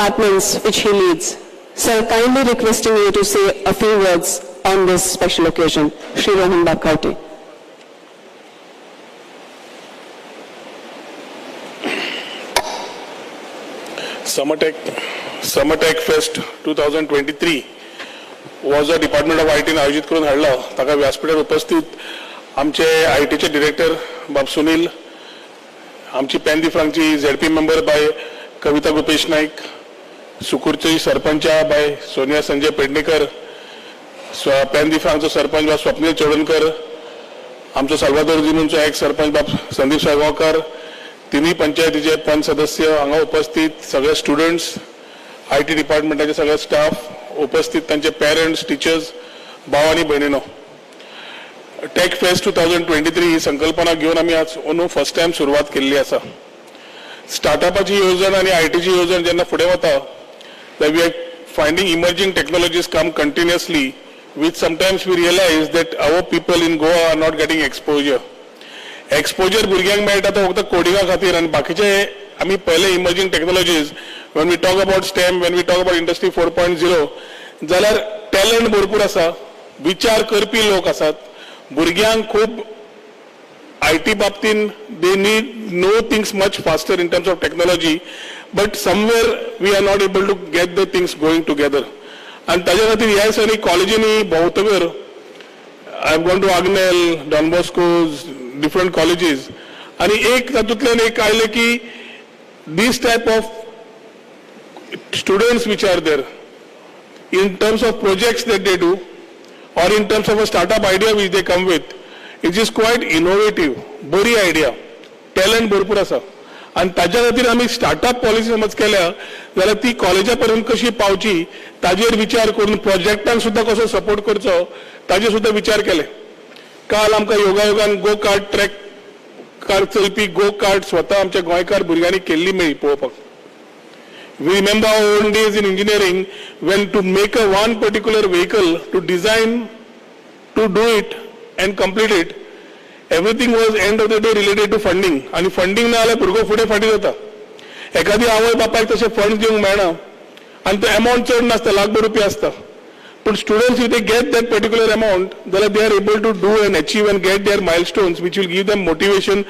departments which he leads. Sir, kindly requesting you to say a few words on this special occasion. Shri Rohan Babkauti. Summertech Fest 2023 was a Department of IT आयोजित करून हाडला. ताका व्यासपीठार उपस्थित आमचे ITचे director बाब सुनील, आमची pen दिफ्रांची ZP member bye कविता Gopesh Naik, सुकूरची sarpanch bye Sonia Sanjay Pednekar, pen दिफ्रांचो sarpanch बाब स्वप्नील चोडणकर, आमचो साल्वादोर जिमूनचो एक सरपंच बाब संदीप साळगांवकर, तिन्ही पंचायतीचे पंच सदस्य हांगा उपस्थित, सगळे स्टुडंट्स, IT डिपार्टमेंटाचे सगळे स्टाफ उपस्थित, तांचे पेरेंट्स, टीचर्स, भाव आनी भयणीनो. टेक फेस्ट 2023 ही संकल्पना घेऊन आम्ही आज ओनू फर्स्ट टाइम सुरुवात केल्ली आसा. स्टार्टअपाची येवजण आनी ITची येवजण जेन्ना फुडें वता, we are finding emerging technologies come continuously, which sometimes we realize that our people in Goa are not getting exposure. Exposure भुरग्यांक मेळटा तो फक्त कोडिंगा खातीर, आनी बाकीचे आमी पहिले emerging technologies, when we talk about STEM, when we talk about Industry 4.0, जाल्यार टॅलंट भरपूर आसा, विचार करपी लोक आसात. भुरग्यांक खूब IT बाबतीन they need know things much faster in terms of technology, but somewhere we are not able to get the things going together. आणि ताज्या खातीर ह्या दिसांनी कॉलेजींनी भोंवतकर I am going to Agnel, Don Bosco, different colleges, आणि एक तातूंतल्यान एक आयलें की this type of students which are there in terms of projects that they do or in terms of a startup idea which they come with, it is quite innovative, बरी idea, talent भरपूर आसा. आणि ताज्या खातीर आमी startup policy समज केल्या जाल्यार ती कॉलेजा पर्यंत कशी पावची ताजेर विचार करून प्रोजेक्टांक सुद्दां कसो सपोर्ट करचो ताजेर सुद्दां विचार केले. काल आमकां योगायोगान गो कार्ट ट्रॅक कार चलपी गो कार्ट स्वता आमच्या गोंयकार भुरग्यांनी केल्ली मेळ्ळी पळोवपाक. We remember our own days in engineering when to make a one particular vehicle, to design, to do it and complete it, everything was end of the day related to funding. आणि funding ना जाल्यार भुरगो फुडें फाटी जाता. एखादी आवय बापायक तशें फंड दिवंक मेळना आनी तो अमावंट चड नासता, लाखभर रुपया आसता. पण students if they get that particular amount जाल्यार they are able to do and achieve and get their milestones which will give them motivation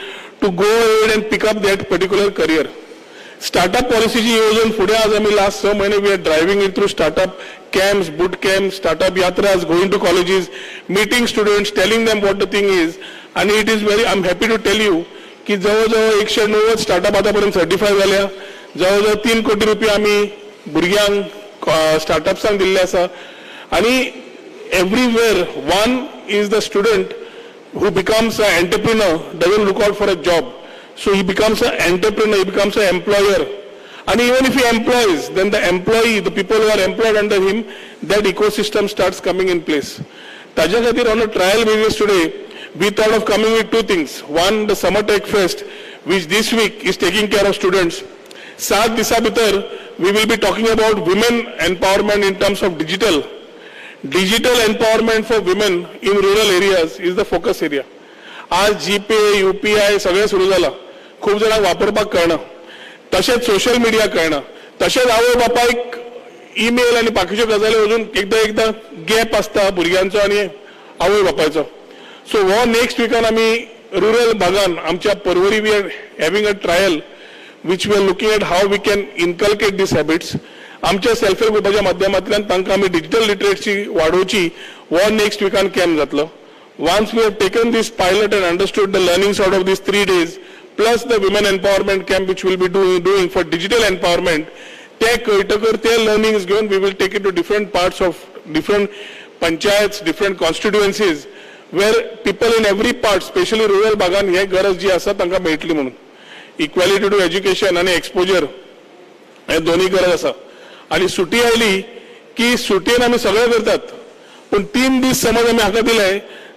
to go ahead and pick up that particular career. Startup पॉलिसीची येवजण फुडें आज आमी last 6 म्हयने we are driving it through startup camps, boot camps, startup yatras, going to colleges, meeting students, telling them what the thing is, and it is very, I'm happy to tell you की जवळजवळ 190 startup आतापर्यंत certify झाल्या. जवळजवळ 3 कोटी रुपया आमी भुरग्यांक स्टार्टअप्सांक दिल्ले आसा. आणि everywhere one is the student who becomes an entrepreneur, doesn't look out for a job, so he becomes an entrepreneur, he becomes an employer. And even if he employs, then the employee, the people who are employed under him, that ecosystem starts coming in place. Taja khatir on a trial basis today, we thought of coming with 2 things. One, the Summer Tech Fest, which this week is taking care of students. 7 disa bhitar, we will be talking about women empowerment in terms of digital. Digital empowerment for women in rural areas is the focus area. आज GPay, UPI सगळे सुरू झाला. खूप जणांक वापरपाक कळना. तशेंच social media कळना. तशेंच आवय बापायक ईमेल आनी बाकीच्यो गजाली अजून एकदा गॅप आसता भुरग्यांचो आनी आवय बापायचो. सो हो नेक्स्ट विकान आमी रुरल भागान आमच्या परवरी we are having a trial which we are looking at how we can inculcate these habits. आमच्या सेल्फ हेल्प ग्रुपाच्या माध्यमांतल्यान तांकां आमी डिजिटल लिटरेसी वाडोवची हो नेक्स्ट विकान कॅम्प जातलो. Once we have taken this pilot and understood the learnings out of these 3 days, plus the women empowerment camp which we will be doing for digital empowerment, te learnings given, we will take it to different parts of different panchayats, different constituencies, where people in every part, especially rural bagan, he garaz ji asa tanga meitli म्हणून. Equality to education आणि exposure हे दोन्ही गरज आसा. आणि सुटी oily की सुटयेन आमी सगळे करतात, पण 3 दीस समज आमी हाका दिले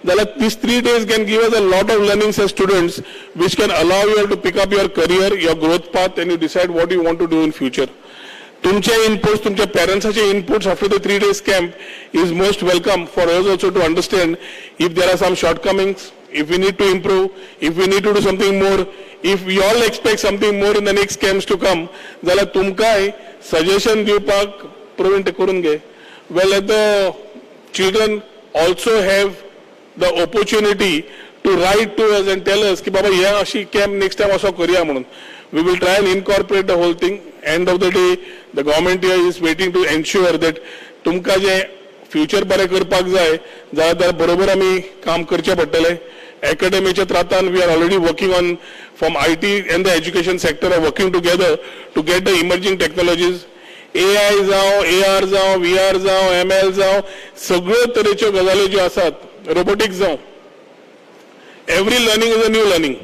जाल्यार these 3 days can give us a lot of learnings as students which can allow you to pick up your career, your growth path, and you decide what you want to do in future. तुमचे inputs, तुमच्या parents' inputs after the 3 days camp is most welcome for us also to understand if there are some shortcomings, if we need to improve, if we need to do something more, if we all expect something more in the next camps to come, जाल्यार तुमकांय suggestion दिवपाक प्रवीण ते करून घे. Well, let the children also have the opportunity to write to us and tell us ki baba yeah ashi camp next time also kariya म्हणून. We will try and incorporate the whole thing. End of the day, the government here is waiting to ensure that तुमकां जे future बरें करपाक जाय जाल्यार बरोबर आमी काम करचें पडटलें. Academyच्या त्रातान we are already working on, from IT and the education sector are working together to get the emerging technologies. AI जावं, AR जावं, VR जावं, ML जावं, सगळ्यो तरेच्यो गजाली ज्यो आसात, robotics जावं. Every learning is a new learning.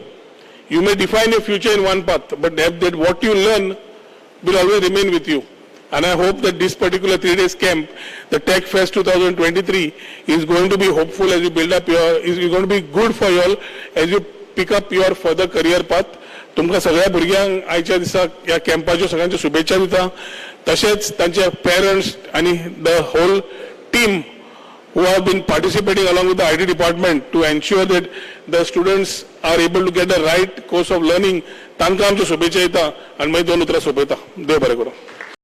You may define your future in one path, but that what you learn will always remain with you. And I hope that this particular 3 days camp, the Tech Fest 2023, is going to be hopeful as you build up your, is going to be good for you all as you pick up your further career path. तुमकां सगळ्या भुरग्यांक आयच्या दिसा ह्या कॅम्पाच्यो सगळ्यांच्यो शुभेच्छा दिता. तशेंच तांचे पेरंट्स आनी the whole team who have been participating along with the IT department to ensure that the students are able to get the right course of learning. तांकां आमच्यो शुभेच्छा दिता आनी मागीर 2 उतरां सोंपयता. देव बरें करूं.